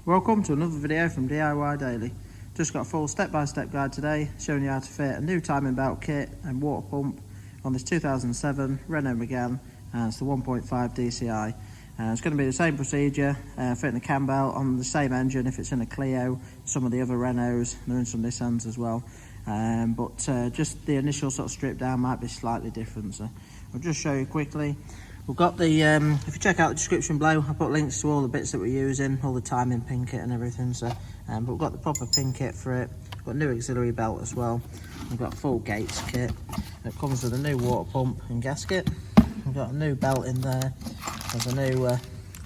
Welcome to another video from DIY Daily. Just got a full step-by-step guide today showing you how to fit a new timing belt kit and water pump on this 2007 Renault Megane, and it's the 1.5 DCI. It's going to be the same procedure, fitting the cam belt on the same engine if it's in a Clio, some of the other Renaults, they're in some Nissans as well. But just the initial sort of strip down might be slightly different, so I'll just show you quickly. We've got the, if you check out the description below, I put links to all the bits that we're using, all the timing pin kit and everything. So, but we've got the proper pin kit for it. We've got a new auxiliary belt as well. We've got a full gates kit that comes with a new water pump and gasket. We've got a new belt in there. There's a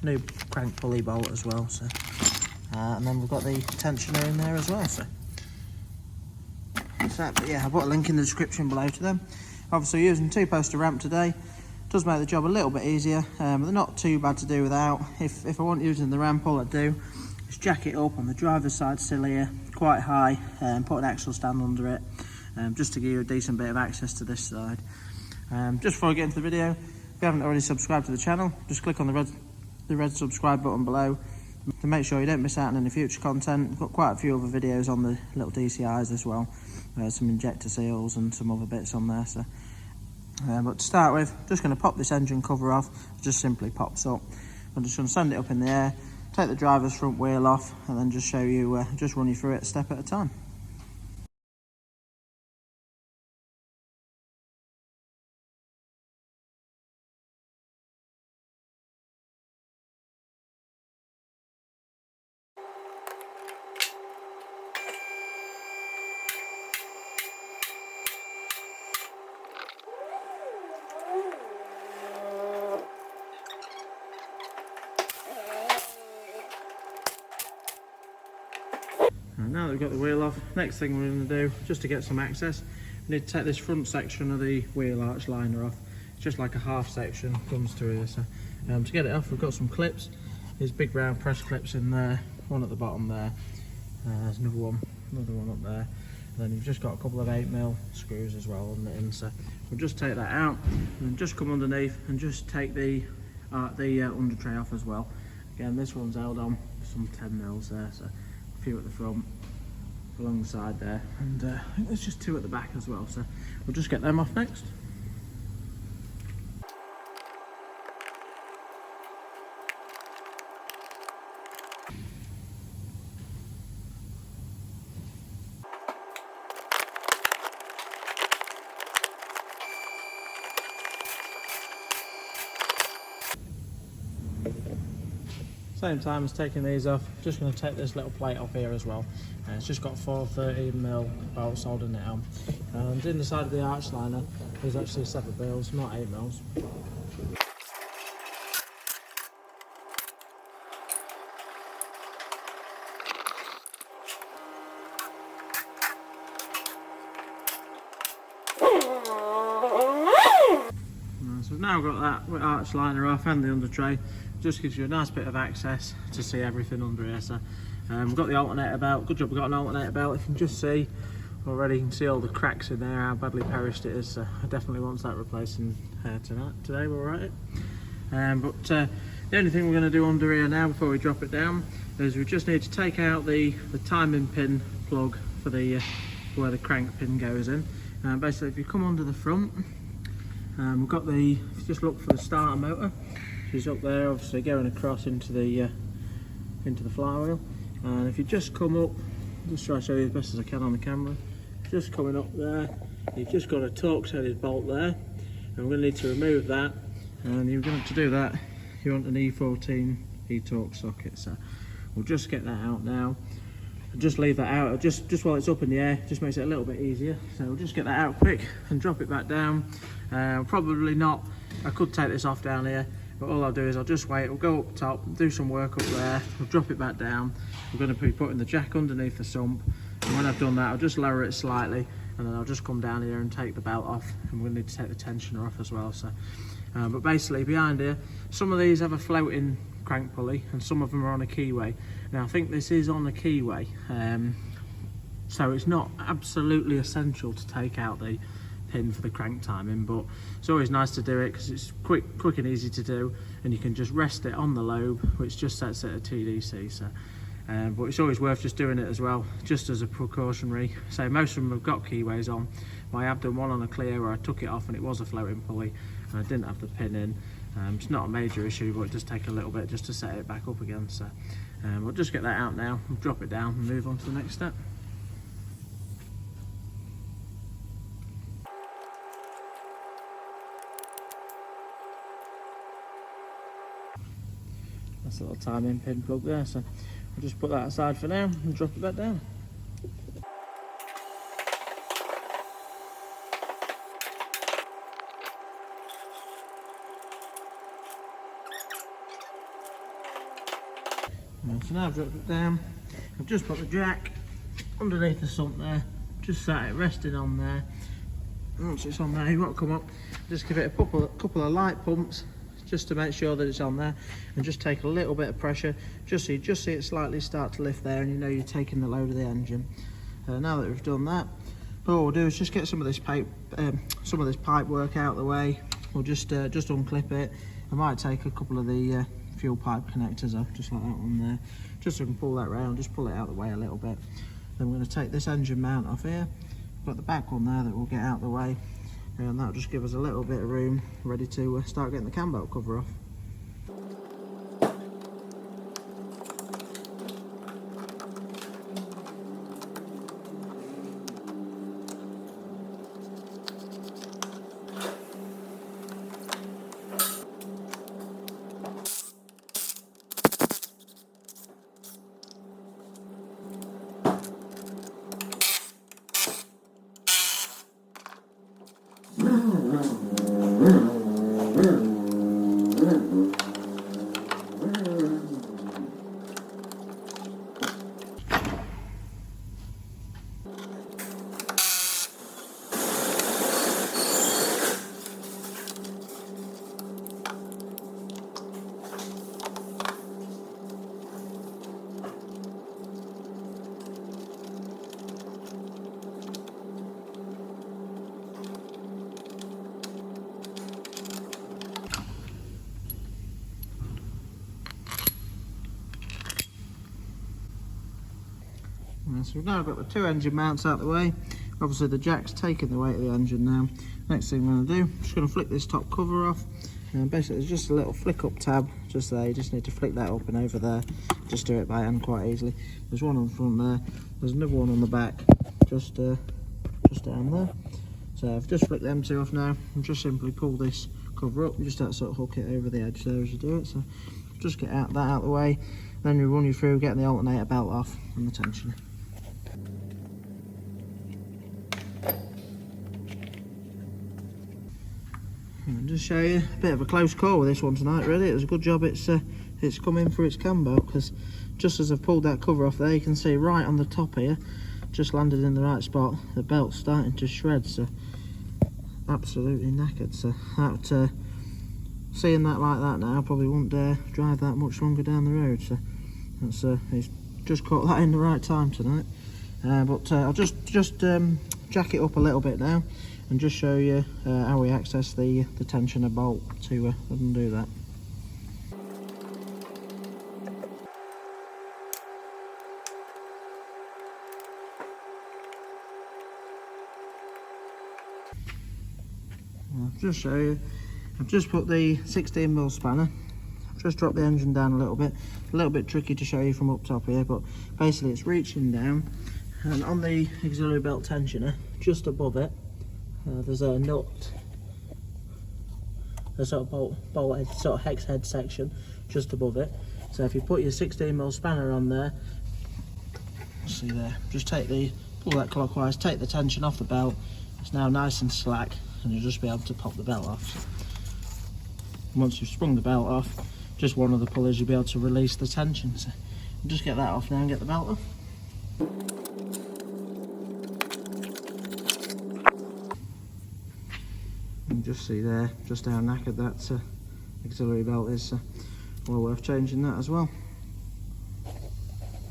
new crank pulley bolt as well. So, and then we've got the tensioner in there as well. So, but yeah, I'll put a link in the description below to them. Obviously, using 2-poster ramp today. Does make the job a little bit easier, but they're not too bad to do without. If I want using the ramp, all I do is jack it up on the driver's side sill here, quite high, and put an axle stand under it, just to give you a decent bit of access to this side. Just before I get into the video, if you haven't already subscribed to the channel, just click on the red subscribe button below to make sure you don't miss out on any future content. We've got quite a few other videos on the little DCIs as well, some injector seals and some other bits on there. So. But to start with, just going to pop this engine cover off. It just simply pops up. I'm just going to send it up in the air, take the driver's front wheel off, and then just show you, just run you through it a step at a time. Now that we've got the wheel off, next thing we're going to do, just to get some access, we need to take this front section of the wheel arch liner off. It's just like a half section comes to here. So to get it off, we've got some clips. These big round press clips in there, one at the bottom there. There's another one up there. And then you've just got a couple of 8mm screws as well on the inside. We'll just take that out and then just come underneath and just take the under tray off as well. Again, this one's held on with some 10mm there, so a few at the front, alongside there, and I think there's just 2 at the back as well, so we'll just get them off next. Same time as taking these off, just going to take this little plate off here as well. It's just got 4 13mm bolts holding it on. And in the side of the arch liner, there's actually a set of bills, not 8mm. So we've now got that arch liner off and the under tray. Just gives you a nice bit of access to see everything under here. So we've got the alternator belt. Good job we've got an alternator belt. You can just see already, you can see all the cracks in there, how badly perished it is. So I definitely want that replacing today. We'll write it. But the only thing we're going to do under here now before we drop it down is we just need to take out the timing pin plug for the where the crank pin goes in. Basically, if you come under the front, we've got if you just look for the starter motor. She's up there, obviously going across into the flywheel, and if you just come up, just try to show you as best as I can on the camera, just coming up there, you've just got a Torx-headed bolt there, and we're going to need to remove that, and you're going to do that, you want an E14 E-Torx socket, so we'll just get that out now, and just leave that out, just while it's up in the air, just makes it a little bit easier, so we'll just get that out quick and drop it back down. Probably not, I could take this off down here, but all I'll do is I'll just wait, we'll go up top, do some work up there, we'll drop it back down. We're going to be putting the jack underneath the sump, and when I've done that I'll just lower it slightly, and then I'll just come down here and take the belt off, and we're going to need to take the tensioner off as well. So, but basically behind here, some of these have a floating crank pulley and some of them are on a keyway. Now I think this is on a keyway, so it's not absolutely essential to take out the pin for the crank timing, but it's always nice to do it because it's quick and easy to do, and you can just rest it on the lobe, which just sets it at TDC. So but it's always worth just doing it as well, just as a precautionary. So most of them have got keyways on, but I have done one on a Clio where I took it off and it was a floating pulley and I didn't have the pin in. It's not a major issue, but it does take a little bit just to set it back up again. So we'll just get that out now, drop it down and move on to the next step. That's a little timing pin plug there, so I'll just put that aside for now and drop it back down. So now I've dropped it down, I've just put the jack underneath the sump there, just sat it resting on there. Once it's on there, you won't come up, just give it a couple of light pumps just to make sure that it's on there, and just take a little bit of pressure, just see it slightly start to lift there, and you know you're taking the load of the engine. Now that we've done that, what we'll do is just get some of this pipe work out of the way. We'll just unclip it. I might take a couple of the fuel pipe connectors off, just like that one there, just so we can pull that round, just pull it out of the way a little bit. Then we're going to take this engine mount off here, got the back one there that we'll get out of the way, and that'll just give us a little bit of room ready to start getting the cam belt cover off. So we've now got the two engine mounts out of the way. Obviously the jack's taking the weight of the engine now. Next thing I'm going to do, I'm just going to flick this top cover off, and basically there's just a little flick up tab just there. You just need to flick that up and over there, just do it by hand quite easily. There's one on the front there, there's another one on the back, just down there. So I've just flicked them two off now, and just simply pull this cover up and just sort of hook it over the edge there as you do it. So just get that out of the way, then we run you through getting the alternator belt off and the tensioner. And just show you a bit of a close call with this one tonight. Really, it was a good job it's come in for its cam belt, because just as I've pulled that cover off there, you can see right on the top here, just landed in the right spot, the belt's starting to shred, so absolutely knackered. So that seeing that like that now, I probably won't dare drive that much longer down the road. So that's he's just caught that in the right time tonight. But I'll just jack it up a little bit now and just show you how we access the tensioner bolt to undo that. I'll just show you. I've just put the 16mm spanner. I've just dropped the engine down a little bit tricky to show you from up top here, but basically it's reaching down, and on the auxiliary belt tensioner, just above it, there's a nut, a sort of bolt head, sort of hex head section just above it. So if you put your 16mm spanner on there, see there, just pull that clockwise, take the tension off the belt. It's now nice and slack, and you'll just be able to pop the belt off. Once you've sprung the belt off, just one of the pulleys, you'll be able to release the tension. So just get that off now and get the belt off. And just see there, just how knackered that auxiliary belt is, so well worth changing that as well.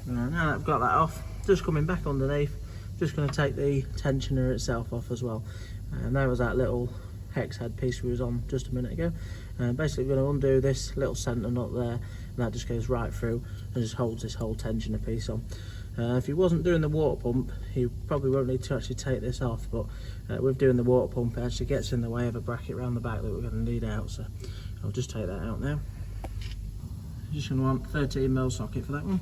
Right, now that I've got that off, just coming back underneath, just going to take the tensioner itself off as well. And there was that little hex head piece we was on just a minute ago. Basically we're going to undo this little centre nut there, that just goes right through and just holds this whole tensioner piece on. If he wasn't doing the water pump, he probably won't need to actually take this off, but with doing the water pump, it actually gets in the way of a bracket around the back that we're going to need out, so I'll just take that out now. You're just going to want 13mm socket for that one.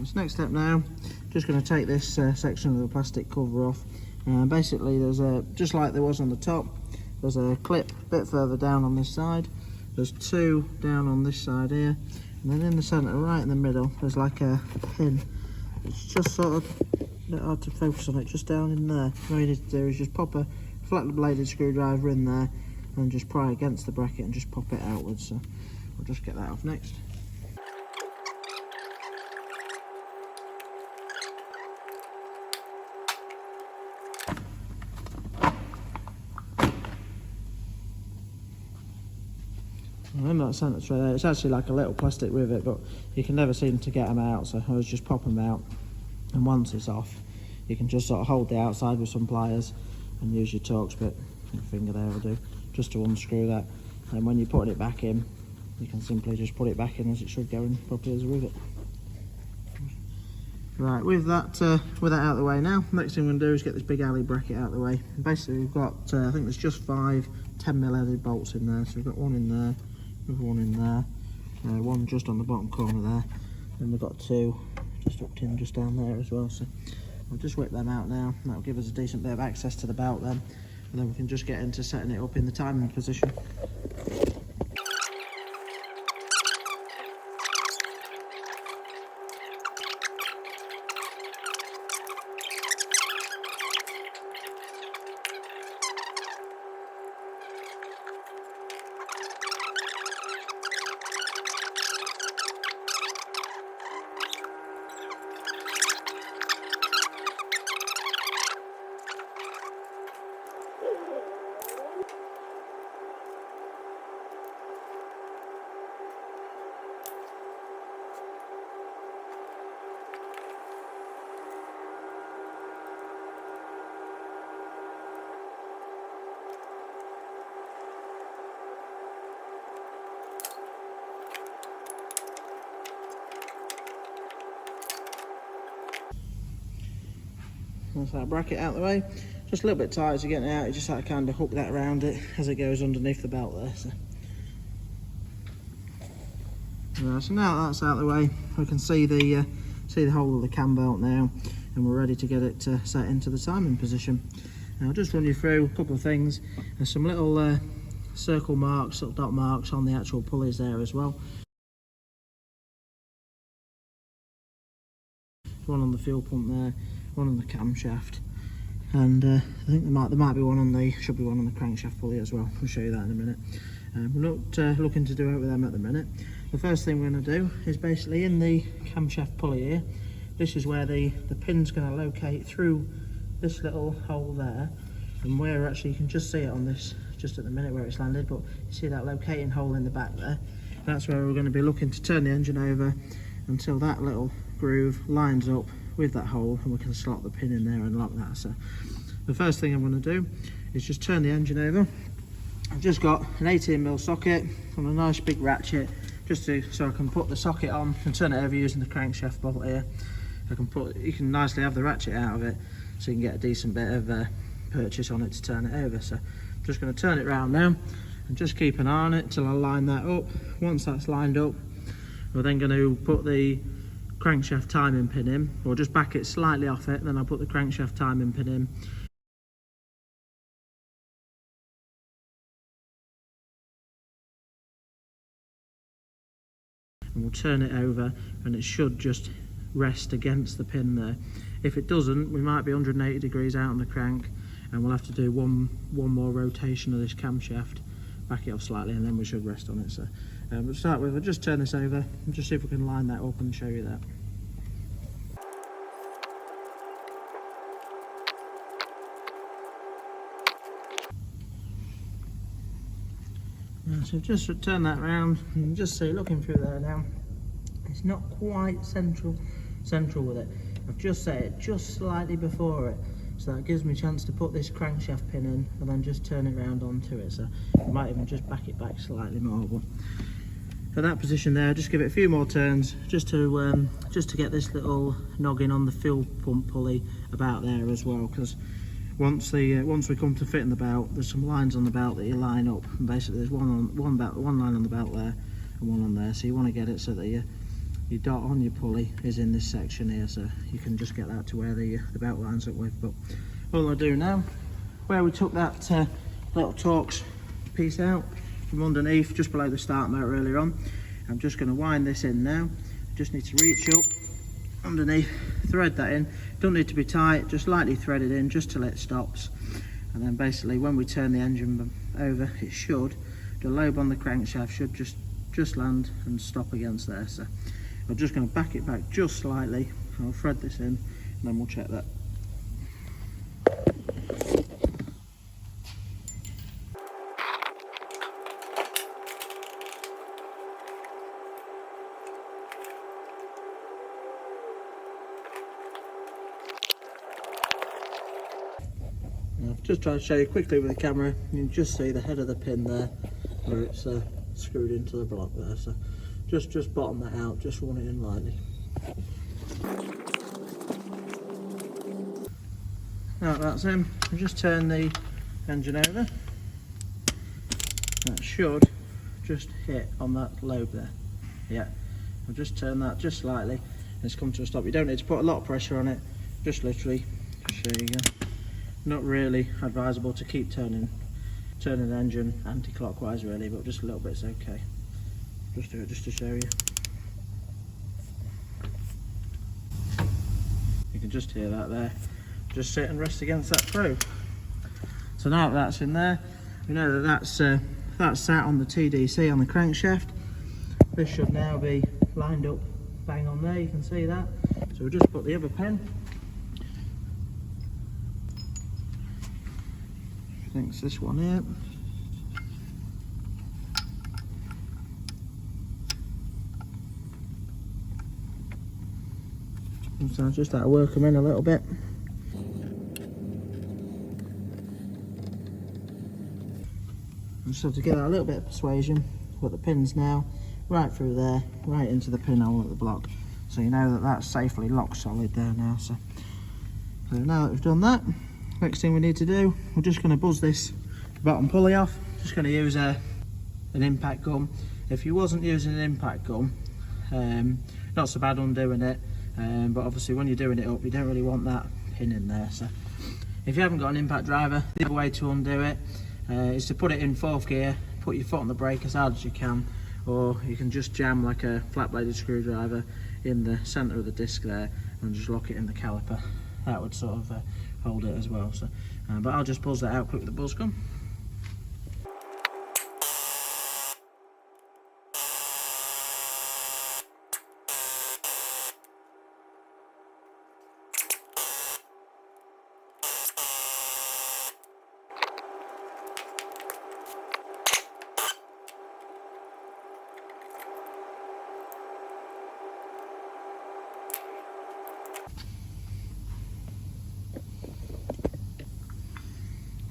So next step now, just going to take this section of the plastic cover off. Basically there's just like there was on the top, there's a clip a bit further down on this side, there's two down on this side here, and then in the centre right in the middle there's like a pin. It's just sort of a bit hard to focus on it, just down in there. All you need to do is just pop a flat bladed screwdriver in there and just pry against the bracket and just pop it outwards. So we'll just get that off next. In that centre tray there, it's actually like a little plastic rivet, but you can never seem to get them out, so I always just pop them out, and once it's off you can just sort of hold the outside with some pliers and use your Torx bit, your finger there will do, just to unscrew that, and when you're putting it back in you can simply just put it back in as it should go in properly as a rivet. Right, with that out of the way now, next thing we're going to do is get this big alley bracket out of the way. Basically we've got, I think there's just 5 10mm headed bolts in there, so we've got one in there, another one in there, one just on the bottom corner there, and we've got 2 just tucked in just down there as well, so I'll just whip them out now. That'll give us a decent bit of access to the belt then, and then we can just get into setting it up in the timing position. That's that bracket out of the way. Just a little bit tight as you're getting it out, you just like to kind of hook that around it as it goes underneath the belt there. So now that's out of the way, we can see the whole of the cam belt now, and we're ready to get it set into the timing position. Now I'll just run you through a couple of things. There's some little circle marks, little dot marks on the actual pulleys there as well. One on the fuel pump there, one on the camshaft, and I think there might be one on the, should be one on the crankshaft pulley as well. I'll show you that in a minute. We're not looking to do it with them at the minute. The first thing we're going to do is basically in the camshaft pulley here, this is where the pin's going to locate through this little hole there, and where actually you can just see it on this just at the minute where it's landed, but you see that locating hole in the back there. That's where we're going to be looking to turn the engine over until that little groove lines up with that hole, and we can slot the pin in there and lock that. So the first thing I'm going to do is just turn the engine over. I've just got an 18mm socket on a nice big ratchet, just so I can put the socket on and turn it over using the crankshaft bolt here. You can nicely have the ratchet out of it, so you can get a decent bit of purchase on it to turn it over. So I'm just going to turn it round now and just keep an eye on it till I line that up. Once that's lined up, we're then going to put the crankshaft timing pin in, or just back it slightly off it, then I'll put the crankshaft timing pin in. And we'll turn it over, and it should just rest against the pin there. If it doesn't, we might be 180 degrees out on the crank, and we'll have to do one more rotation of this camshaft, back it off slightly, and then we should rest on it. So we'll start with, I'll just turn this over and just see if we can line that up and show you that. So just turn that round and just see, looking through there now, it's not quite central with it. I've just set it just slightly before it, so that gives me a chance to put this crankshaft pin in and then just turn it round onto it. So I might even just back it back slightly more. But at that position there, just give it a few more turns just to get this little noggin on the fuel pump pulley about there as well, because once we come to fitting the belt, there's some lines on the belt that you line up, and basically there's one line on the belt there and one on there, so you want to get it so that your dot on your pulley is in this section here, so you can just get that to where the belt lines up with. But all I do now, where we took that little Torx piece out from underneath just below the start motor earlier on, I'm just going to wind this in now. I just need to reach up underneath, thread that in. Don't need to be tight, just lightly thread it in just till it stops, and then basically when we turn the engine over, it should, the lobe on the crankshaft should just land and stop against there. So I'm just going to back it back just slightly, I'll thread this in and then we'll check that. I've just tried to show you quickly with the camera. You can just see the head of the pin there where it's screwed into the block there. So just bottom that out, just run it in lightly. Now that's in, I'll just turn the engine over. That should just hit on that lobe there. Yeah, I'll just turn that just slightly and it's come to a stop. You don't need to put a lot of pressure on it, just literally, there you go. Not really advisable to keep turning the engine anti-clockwise really, but just a little bit's okay. Just do it just to show you. You can just hear that there. Just sit and rest against that probe. So now that that's in there, we know that that's sat on the TDC on the crankshaft. This should now be lined up bang on there, you can see that. So we'll just put the other pen. I think it's this one here. So just have to work them in a little bit. Just have to get that a little bit of persuasion. Put the pins now right through there, right into the pinhole at the block. So you know that that's safely lock solid there now. So now that we've done that, next thing we need to do, we're just going to buzz this bottom pulley off. Just going to use an impact gun. If you wasn't using an impact gun, not so bad undoing it, but obviously when you're doing it up, you don't really want that pin in there. So if you haven't got an impact driver, the other way to undo it is to put it in 4th gear, put your foot on the brake as hard as you can, or you can just jam like a flat bladed screwdriver in the centre of the disc there and just lock it in the caliper. That would sort of hold it as well. So, but I'll just buzz that out quick with the buzz gun.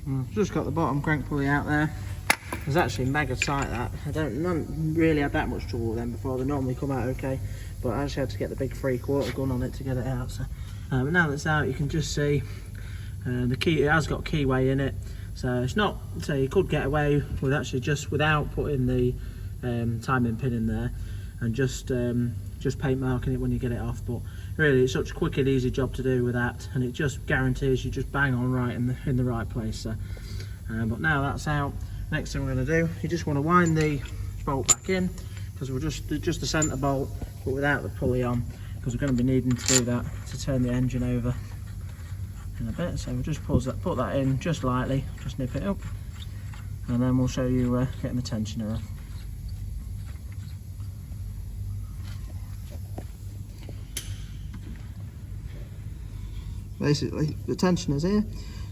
I've just got the bottom crank pulley out there. It's actually mega tight that. I don't really had that much trouble with them before. They normally come out okay, but I actually had to get the big 3/4 gun on it to get it out. So, but now that it's out, you can just see the key. It has got keyway in it, so it's not. So you could get away with actually just without putting the timing pin in there, and just paint marking it when you get it off. But really, it's such a quick and easy job to do with that, and it just guarantees you just bang on right in the right place. So, but now that's out, next thing we're going to do, you just want to wind the bolt back in, because we're just the centre bolt, but without the pulley on, because we're going to be needing to do that to turn the engine over in a bit. So we'll just put that in just lightly, just nip it up, and then we'll show you getting the tensioner off. Basically, the tensioner's here,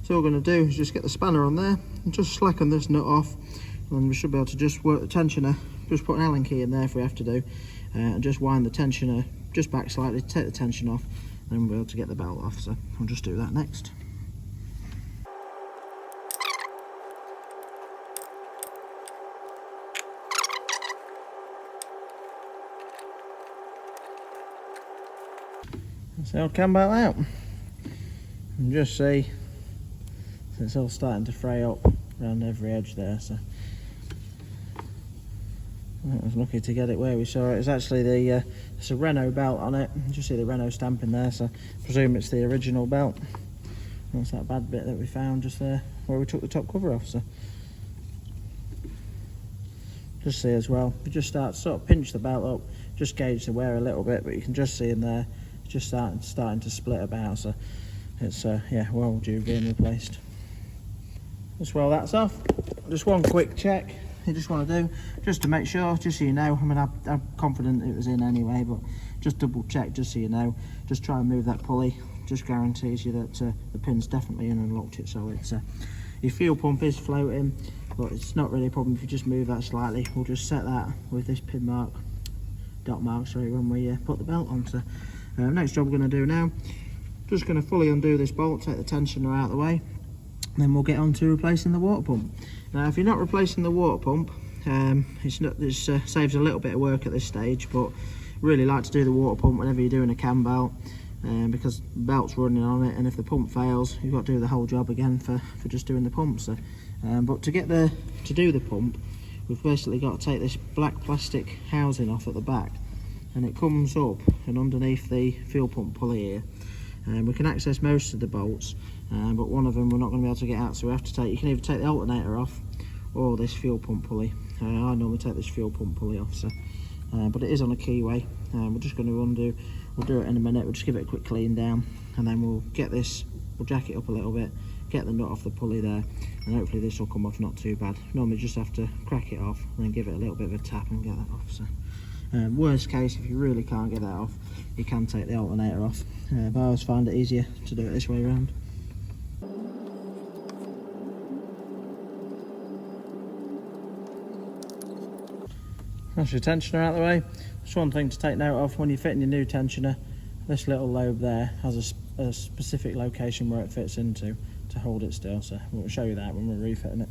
so all we're going to do is just get the spanner on there and just slacken this nut off and we should be able to just work the tensioner, just put an Allen key in there if we have to do, and just wind the tensioner just back slightly, take the tension off, and then we'll be able to get the belt off. So I'll just do that next. That's the old cam belt out, and just see it's all starting to fray up around every edge there. So I was lucky to get it where we saw it. It's actually the it's a Renault belt on it. You just see the Renault stamp in there, so I presume it's the original belt. That's that bad bit that we found just there where we took the top cover off. So just see as well, we just start to sort of pinch the belt up, just gauge the wear a little bit, but you can just see in there it's just starting to split about. So it's yeah, well due being replaced. Just while that's off, just one quick check you just want to do, just to make sure, just so you know. I mean, I'm confident it was in anyway, but just double check, just so you know. Just try and move that pulley, just guarantees you that the pin's definitely in and locked it. So it's your fuel pump is floating, but it's not really a problem if you just move that slightly. We'll just set that with this pin mark, dot mark, sorry, when we put the belt on. So next job we're going to do now, just going to fully undo this bolt, take the tensioner out of the way, and then we'll get on to replacing the water pump. Now, if you're not replacing the water pump, this saves a little bit of work at this stage, but really like to do the water pump whenever you're doing a cam belt, because the belt's running on it, and if the pump fails, you've got to do the whole job again for just doing the pump. So, but to do the pump, we've basically got to take this black plastic housing off at the back, and it comes up and underneath the fuel pump pulley here. We can access most of the bolts, but one of them we're not going to be able to get out, so we have to take, you can either take the alternator off or this fuel pump pulley. I normally take this fuel pump pulley off, so but it is on a keyway. We're just going to we'll do it in a minute. We'll just give it a quick clean down, and then we'll jack it up a little bit, get the nut off the pulley there, and hopefully this will come off not too bad. Normally just have to crack it off and then give it a little bit of a tap and get that off. So worst case, if you really can't get that off, you can take the alternator off, but I always find it easier to do it this way around. That's your tensioner out of the way. Just one thing to take note of when you're fitting your new tensioner, this little lobe there has a specific location where it fits into to hold it still, so we'll show you that when we're refitting it.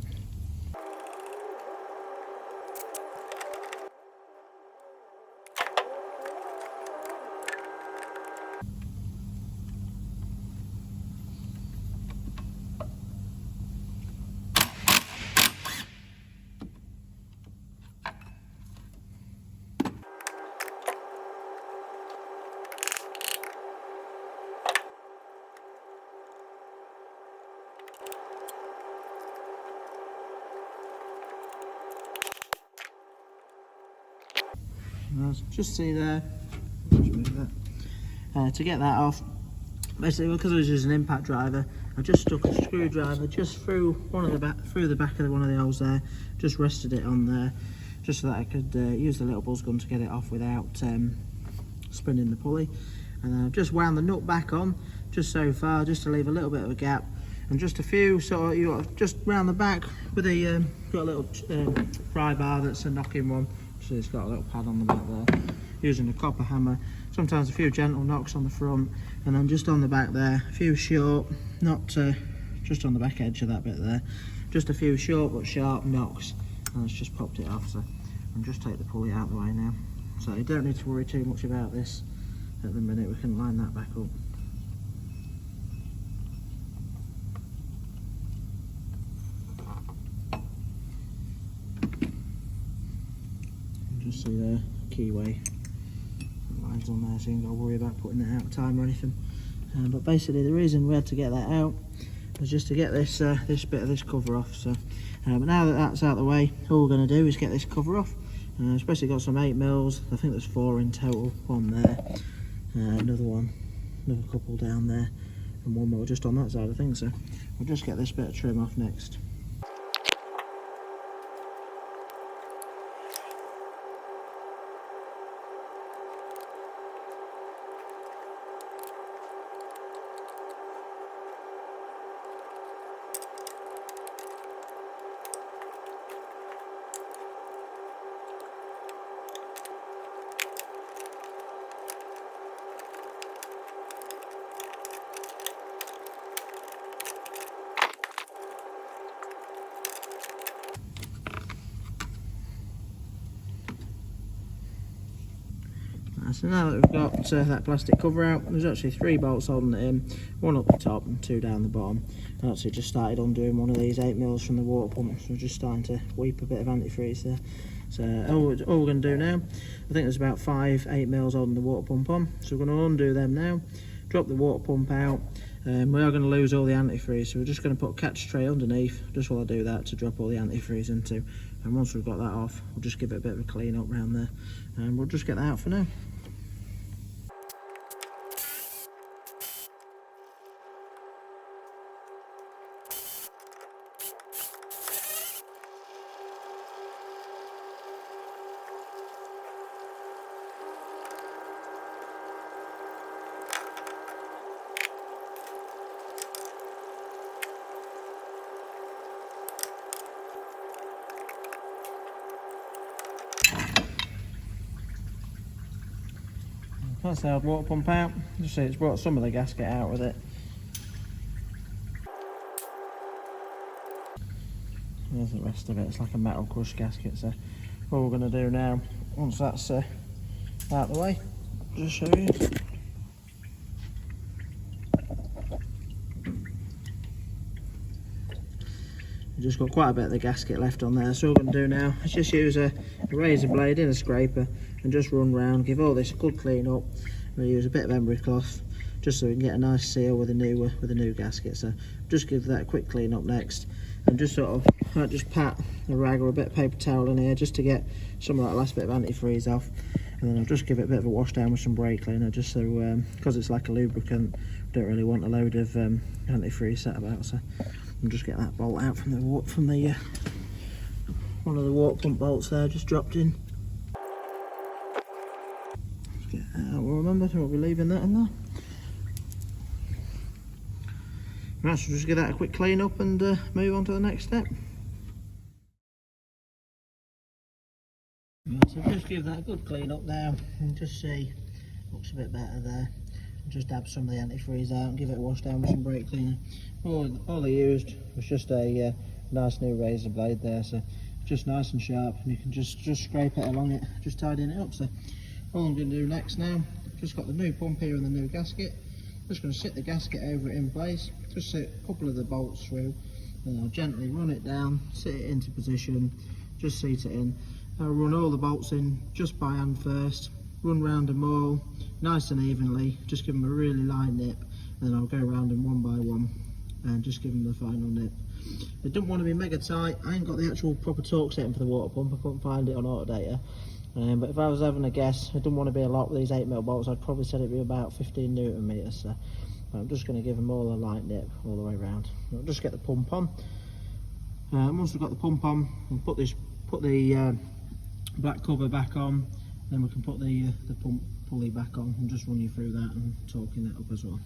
Just see there, to get that off, basically because I was using an impact driver, I just stuck a screwdriver just through the back of one of the holes there, just rested it on there, just so that I could use the little buzz gun to get it off without spinning the pulley. And I've just wound the nut back on, just so far, just to leave a little bit of a gap, and just a few sort of, you got just round the back with a got a little pry bar that's a knocking one. So it's got a little pad on the back there, using a copper hammer, sometimes a few gentle knocks on the front, and then just on the back there, a few short, not just on the back edge of that bit there, just a few short but sharp knocks, and it's just popped it off. So I'll just take the pulley out of the way now, so you don't need to worry too much about this at the minute. We can line that back up. Just see there, keyway lines on there, so you ain't got to worry about putting it out of time or anything. But basically the reason we had to get that out was just to get this this bit of this cover off. So but now that that's out of the way, all we're going to do is get this cover off. Especially got some 8mm, I think there's 4 in total, one there, another couple down there, and one more just on that side, I think. So we'll just get this bit of trim off next. So now that we've got that plastic cover out, there's actually 3 bolts holding it in, 1 up the top and 2 down the bottom. I actually just started undoing one of these 8mm from the water pump, so we're just starting to weep a bit of antifreeze there. So all we're going to do now, I think there's about 5 8mm holding the water pump on, so we're going to undo them now, drop the water pump out. We are going to lose all the antifreeze, so we're just going to put a catch tray underneath just while I do that to drop all the antifreeze into. And once we've got that off, we'll just give it a bit of a clean up around there, and we'll just get that out for now. That's the old water pump out. Just see it's brought some of the gasket out with it. There's the rest of it. It's like a metal crush gasket. So what we're going to do now, once that's out of the way, just show you. We've just got quite a bit of the gasket left on there. So all we're going to do now is just use a razor blade in a scraper and just run round, give all this a good clean up. We'll use a bit of emery cloth just so we can get a nice seal with a new gasket. So just give that a quick clean up next, and just sort of just pat a rag or a bit of paper towel in here just to get some of that last bit of antifreeze off, and then I'll just give it a bit of a wash down with some brake cleaner, just so because it's like a lubricant, don't really want a load of antifreeze sat about. So I'll just get that bolt out from the one of the water pump bolts there, just dropped in. We'll remember, so we'll be leaving that in there. Right, so just give that a quick clean up and move on to the next step. Right, so just give that a good clean up now and just see, looks a bit better there. Just dab some of the antifreeze out and give it a wash down with some brake cleaner. All I used was just a nice new razor blade there, so just nice and sharp, and you can just scrape it along it, just tidying it up. So all I'm going to do next now, just got the new pump here and the new gasket, just going to sit the gasket over it in place, just sit a couple of the bolts through, and I'll gently run it down, sit it into position, just seat it in. I'll run all the bolts in just by hand first, run round them all nice and evenly, just give them a really light nip, and then I'll go around them one by one and just give them the final nip. They don't want to be mega tight. I ain't got the actual proper torque setting for the water pump, I couldn't find it on Autodata. But if I was having a guess, I didn't want to be a lot with these 8mm bolts. I'd probably said it'd be about 15 newton meters. So I'm just going to give them all a light nip all the way around. I'll just get the pump on. Once we've got the pump on, we'll put the black cover back on. Then we can put the pump pulley back on and just run you through that and torquing it up as well.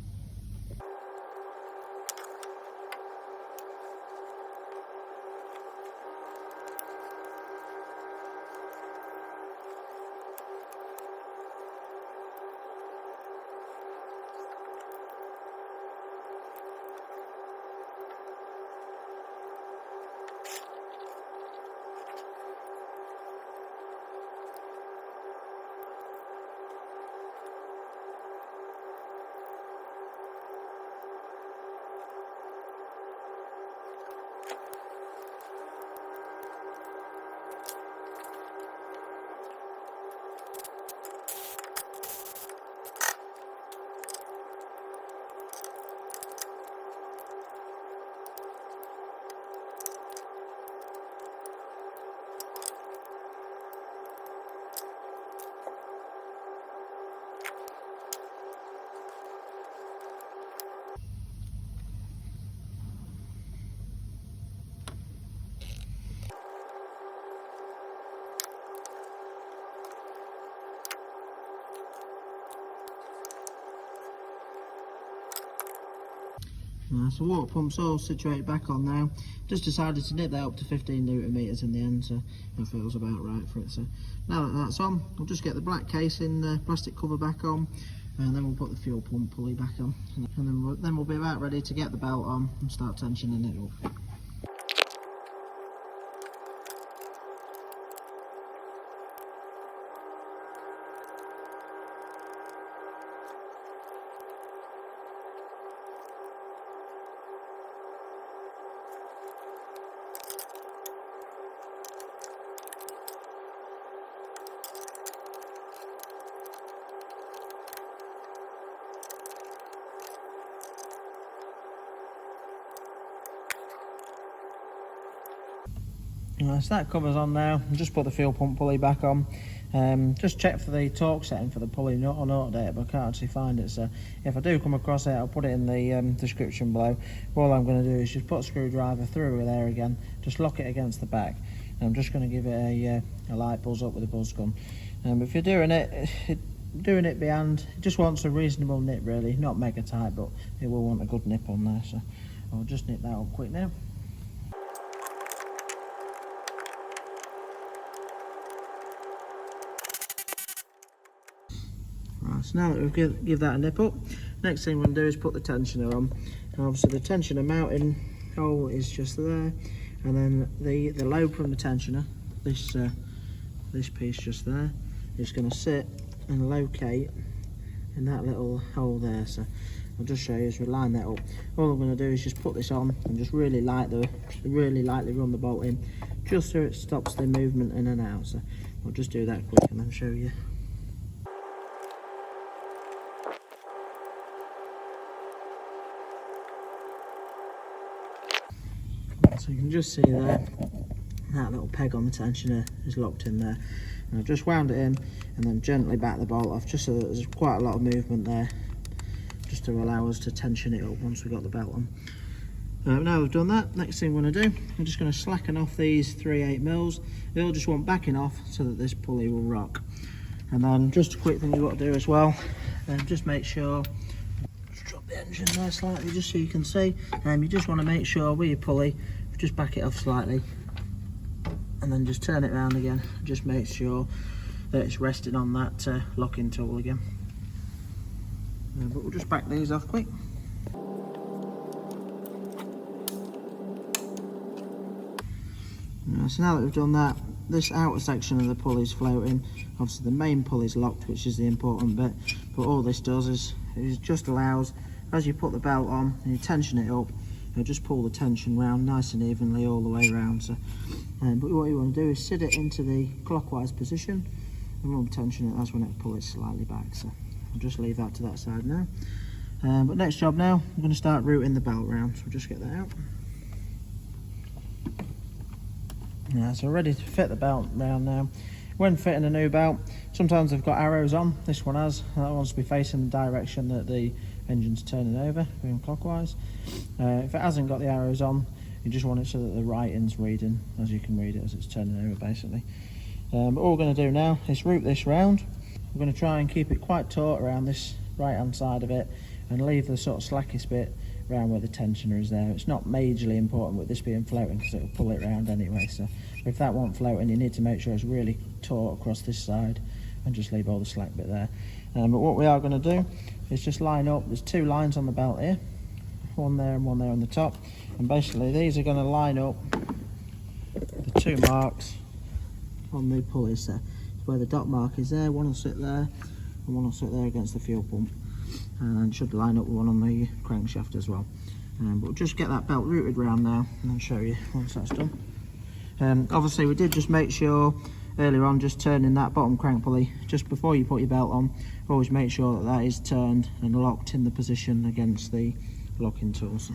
So water pump's all situated back on now. Just decided to nip that up to 15 newton meters in the end, so it feels about right for it. So now that that's on, we'll just get the black casing plastic cover back on, and then we'll put the fuel pump pulley back on, and then we'll be about ready to get the belt on and start tensioning it up. So that covers on now. Just put the fuel pump pulley back on. Just check for the torque setting for the pulley, not on auto data, but I can't actually find it. So if I do come across it, I'll put it in the description below. All I'm going to do is just put a screwdriver through there again, just lock it against the back. And I'm just going to give it a light buzz up with a buzz gun. If you're doing it beyond, it just wants a reasonable nip really, not mega tight, but it will want a good nip on there. So I'll just nip that up quick now. Right, so now that we've give that a nip up, next thing we're going to do is put the tensioner on. And obviously the tensioner mounting hole is just there, and then the lobe from the tensioner, this piece just there, is going to sit and locate in that little hole there. So I'll just show you as we line that up. All I'm going to do is just put this on and just really lightly run the bolt in, just so it stops the movement in and out. So I'll just do that quick and then show you. So you can just see there, that little peg on the tensioner is locked in there. And I've just wound it in and then gently back the bolt off, just so that there's quite a lot of movement there, just to allow us to tension it up once we've got the belt on. Now we've done that, next thing we're going to do, I'm just going to slacken off these 3/8mm. They'll just want backing off so that this pulley will rock. And then just a quick thing you've got to do as well, just make sure, just drop the engine there slightly just so you can see. You just want to make sure with your pulley, just back it off slightly and then just turn it around again. Just make sure that it's resting on that locking tool again. But we'll just back these off quick. So now that we've done that, this outer section of the pulley is floating. Obviously the main pulley is locked, which is the important bit, but all this does is just allows, as you put the belt on and you tension it up, you'll just pull the tension round nice and evenly all the way around. So, but what you want to do is sit it into the clockwise position, and when we tension it, that's when it pull it slightly back. So I'll just leave that to that side now. But next job now, I'm going to start routing the belt round. So we'll just get that out. Yeah, so we're ready to fit the belt round now. When fitting a new belt, sometimes they've got arrows on. This one has. That wants to be facing the direction that the engine's turning over, going clockwise. If it hasn't got the arrows on, you just want it so that the writing's reading as you can read it as it's turning over basically. But all we're going to do now is route this round. We're going to try and keep it quite taut around this right hand side of it and leave the sort of slackest bit around where the tensioner is there. It's not majorly important with this being floating because it'll pull it round anyway. So if that won't floating, you need to make sure it's really taut across this side and just leave all the slack bit there. But what we are going to do is just line up. There's two lines on the belt here, one there and one there on the top, and basically these are going to line up the two marks on the pulleys there. Where the dot mark is there, one will sit there and one will sit there against the fuel pump, and then should line up one on the crankshaft as well. But we'll just get that belt routed round now and I'll show you once that's done. Obviously we did just make sure earlier on, just turning that bottom crank pulley just before you put your belt on, always make sure that that is turned and locked in the position against the locking tools.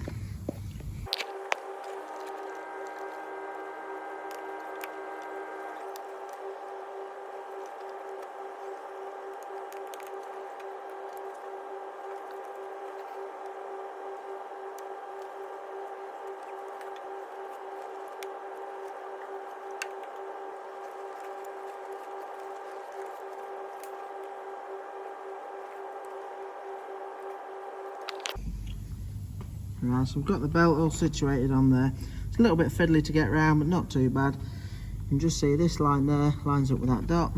Right, so we've got the belt all situated on there. It's a little bit fiddly to get around, but not too bad. You can just see this line there lines up with that dot.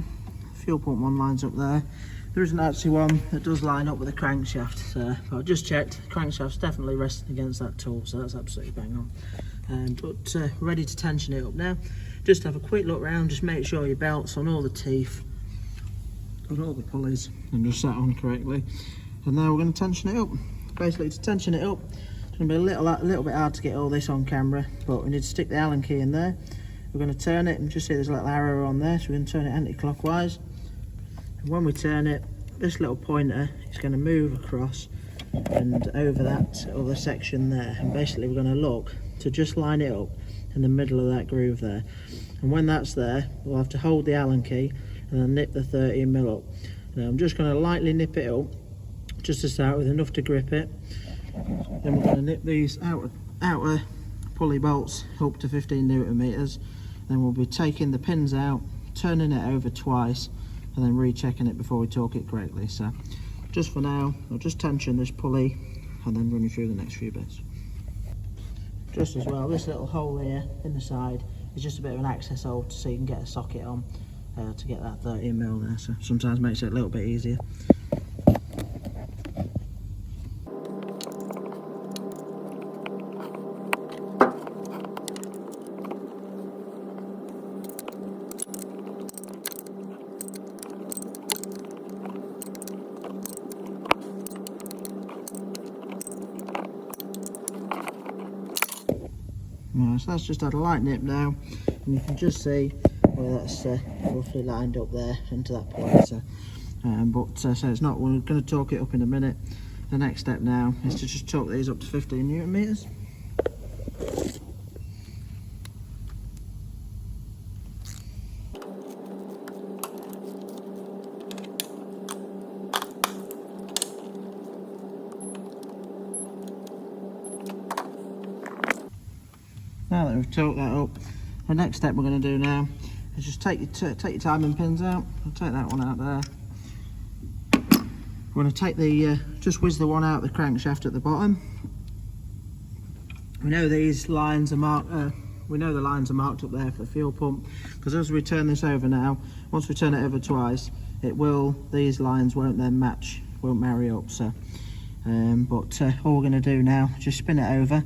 Fuel pump one lines up there. There isn't actually one that does line up with the crankshaft, so but I just checked. The crankshaft's definitely resting against that tool, so that's absolutely bang on. But ready to tension it up now. Just have a quick look round, just make sure your belt's on all the teeth, got all the pulleys, and just sat on correctly. And now we're going to tension it up. Basically, to tension it up, it's going to be a little bit hard to get all this on camera, but we need to stick the Allen key in there. We're going to turn it, and just see there's a little arrow on there, so we're going to turn it anti-clockwise. And when we turn it, this little pointer is going to move across and over that other section there, and basically we're going to look to just line it up in the middle of that groove there. And when that's there, we'll have to hold the Allen key and then nip the 13mm up. Now I'm just going to lightly nip it up, just to start with, enough to grip it. Then we're going to nip these outer pulley bolts up to 15 Nm. Then we'll be taking the pins out, turning it over twice, and then rechecking it before we torque it correctly. So just for now, I'll just tension this pulley and then run you through the next few bits. Just as well, this little hole here in the side is just a bit of an access hole so you can get a socket on to get that 13mm there, so sometimes makes it a little bit easier. So that's just had a light nip now, and you can just see where that's roughly lined up there into that point. So, so it's not. We're going to torque it up in a minute. The next step now is to just torque these up to 15 Nm. Now that we've torqued that up, the next step we're going to do now is just take your timing pins out. I'll take that one out there. We're going to take the just whiz the one out the crankshaft at the bottom. We know these lines are marked. We know the lines are marked up there for the fuel pump, because as we turn this over now, once we turn it over twice, it will. These lines won't then match, won't marry up. So, all we're going to do now is just spin it over.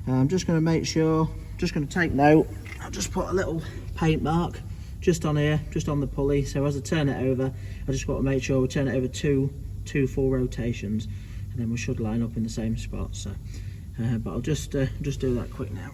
I'm just going to make sure. Just going to take note. I'll just put a little paint mark just on here, just on the pulley. So as I turn it over, I just want to make sure we turn it over two full rotations, and then we should line up in the same spot. So, but I'll just do that quick now.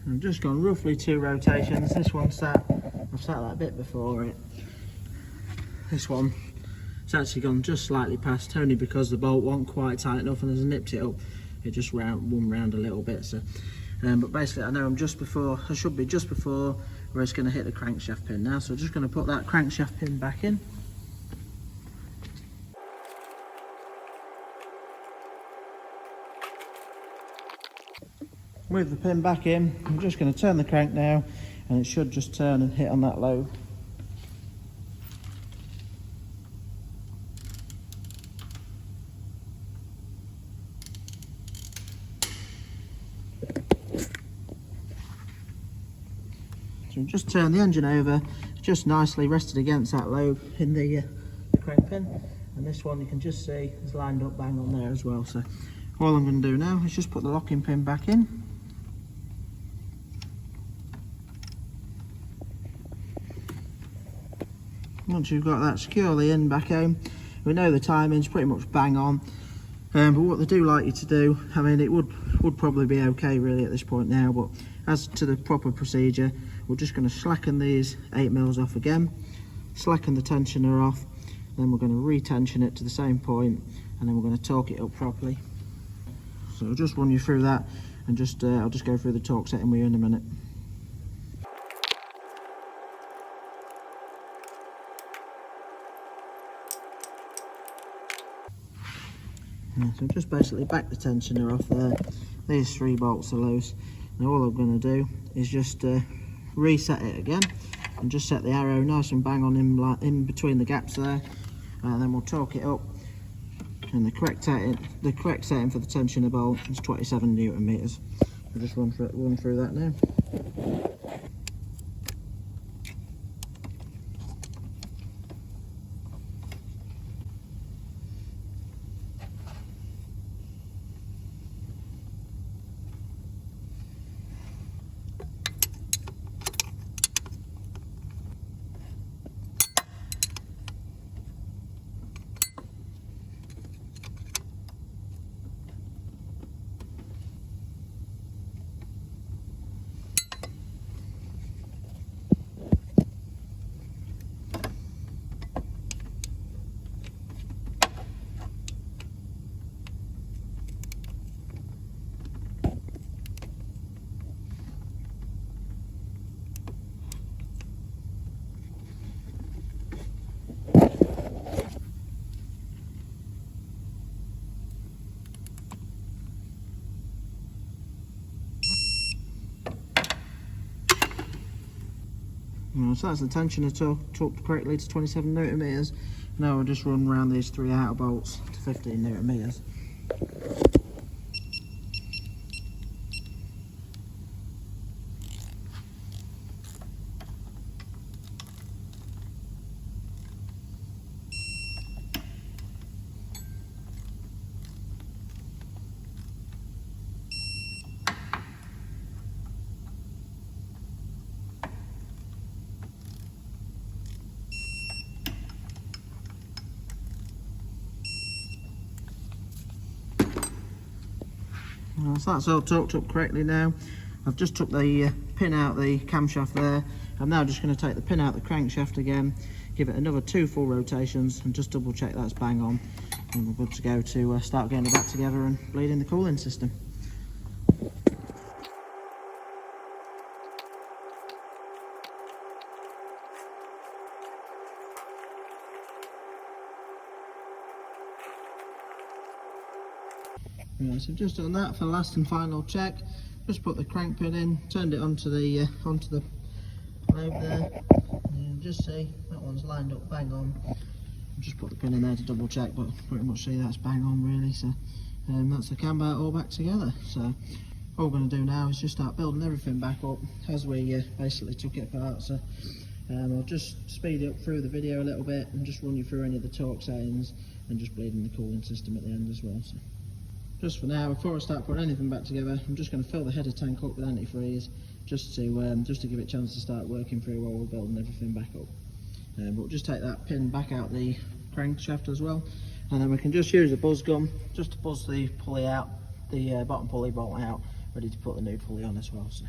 I've just gone roughly 2 rotations. This one I've sat that bit before it. This one, it's actually gone just slightly past, only because the bolt wasn't quite tight enough, and as I nipped it up, it just won round a little bit. So, but basically, I know I'm just before. I should be just before where it's going to hit the crankshaft pin now. So I'm just going to put that crankshaft pin back in. With the pin back in, I'm just going to turn the crank now, and it should just turn and hit on that lobe. So just turn the engine over, it's just nicely rested against that lobe in the crank pin, and this one you can just see is lined up bang on there as well. So all I'm going to do now is just put the locking pin back in. Once you've got that securely in back home, we know the timing's pretty much bang on. But what they do like you to do, I mean, it would probably be okay really at this point now, but as to the proper procedure, we're just going to slacken these 8mm off again, slacken the tensioner off, then we're going to re-tension it to the same point, and then we're going to torque it up properly. So I'll just run you through that, and I'll just go through the torque setting with you in a minute. So just basically back the tensioner off there. These 3 bolts are loose. Now all I'm going to do is just reset it again, and just set the arrow nice and bang on in between the gaps there, and then we'll torque it up. And the correct setting for the tensioner bolt is 27 Nm. I'll just run through that now. So that's the tensioner torqued correctly to 27 newton meters. Now we'll just run around these 3 outer bolts to 15 newton meters. So that's all torqued up correctly now. I've just took the pin out the camshaft there. I'm now just going to take the pin out the crankshaft again, give it another 2 full rotations and just double check that's bang on, and we're good to go to start getting it back together and bleeding the cooling system. Right, so I've just done that for the last and final check. Just put the crank pin in, turned it onto the lobe there, and just see that one's lined up bang on. Just put the pin in there to double check, but pretty much see that's bang on really. So that's the cam bar all back together. So all we're going to do now is just start building everything back up as we basically took it apart. So I'll just speed up through the video a little bit and just run you through any of the torque settings and just bleeding the cooling system at the end as well. So just for now, before I start putting anything back together, I'm just going to fill the header tank up with antifreeze just to give it a chance to start working through while we're building everything back up. But we'll just take that pin back out the crankshaft as well, and then we can just use a buzz gun just to buzz the pulley out, the bottom pulley bolt out, ready to put the new pulley on as well. So.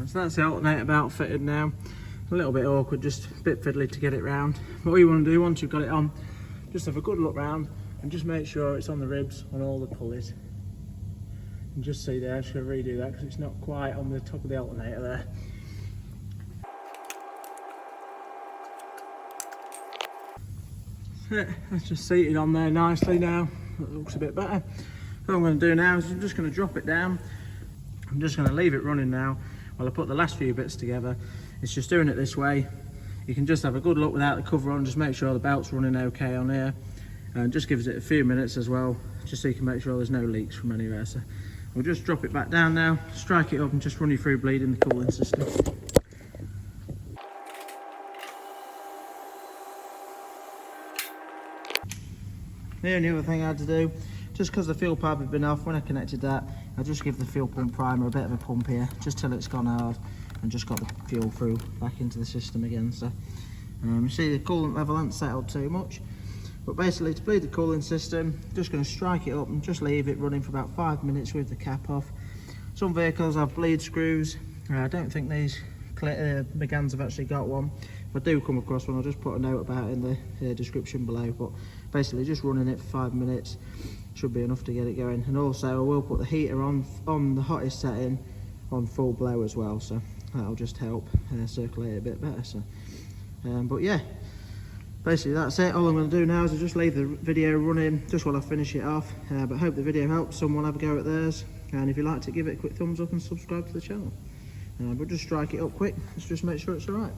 So that's the alternator belt fitted now. A little bit awkward, just a bit fiddly to get it round. But what you want to do once you've got it on, just have a good look round and just make sure it's on the ribs on all the pulleys. And just see there, I'm just going to redo that because it's not quite on the top of the alternator there. That's just seated on there nicely now. That looks a bit better. What I'm going to do now is I'm just going to drop it down. I'm just going to leave it running now while I put the last few bits together. It's just doing it this way. You can just have a good look without the cover on, just make sure the belt's running okay on here, and just gives it a few minutes as well, just so you can make sure there's no leaks from anywhere. So we'll just drop it back down now, strike it up and just run you through bleeding the cooling system. The only other thing I had to do, just because the fuel pipe had been off, when I connected that, I just give the fuel pump primer a bit of a pump here, just till it's gone hard, and just got the fuel through back into the system again. So you see the coolant level hasn't settled too much, but basically to bleed the cooling system, just going to strike it up and just leave it running for about 5 minutes with the cap off. Some vehicles have bleed screws. I don't think these Meganes have actually got one. If I do come across one, I'll just put a note about it in the description below. But basically just running it for 5 minutes should be enough to get it going. And also I will put the heater on the hottest setting on full blow as well, so that'll just help circulate it a bit better. So but yeah, basically that's it. All I'm going to do now is just leave the video running just while I finish it off. But hope the video helps someone have a go at theirs, and if you liked it, give it a quick thumbs up and subscribe to the channel. But just strike it up quick, let's just make sure it's alright.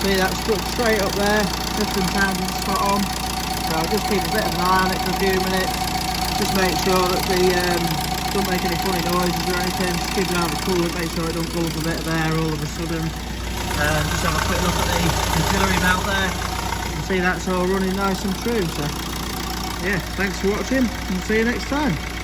See, that's stuck straight up there, just and sounding spot on. So I'll just keep a bit of an eye on it for a few minutes, just make sure that the don't make any funny noises or anything. Just keep an eye on the coolant, make sure it don't go up a bit there all of a sudden. Just have a quick look at the auxiliary belt there. You can see that's all running nice and true. So yeah, thanks for watching and see you next time.